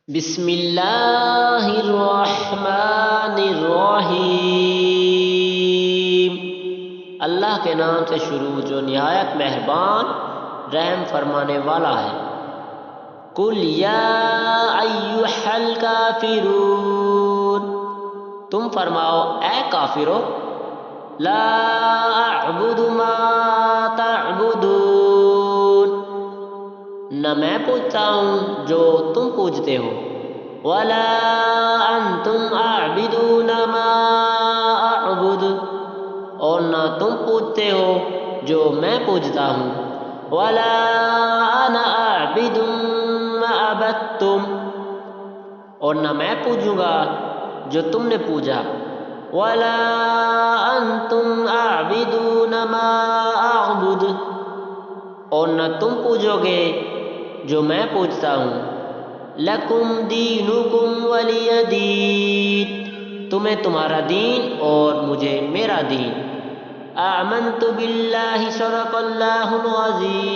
بسم اللہ الرحمن الرحیم، اللہ کے نام سے شروع جو نہایت مہربان رحم فرمانے والا ہے۔ قل یا ایھا الکافرون، تم فرماؤ اے کافرو، لا اعبد ما تعبدون، نہ میں پوجتا ہوں جو تم پوجتے ہو، ولا انتم عابدون ما اعبد، اور نہ تم پوجتے ہو جو میں پوجتا ہوں، ولا انا عابد ما عبدتم، اور نہ میں پوجوں گا جو تم نے پوجا، ولا انتم عابدون ما اعبد، اور نہ تم پوجو گے جو میں پوجتا ہوں۔ لکم دینکم ولی دین، تمہیں تمہارا دین اور مجھے میرا دین۔ آمنت باللہ، صدق اللہ العظیم۔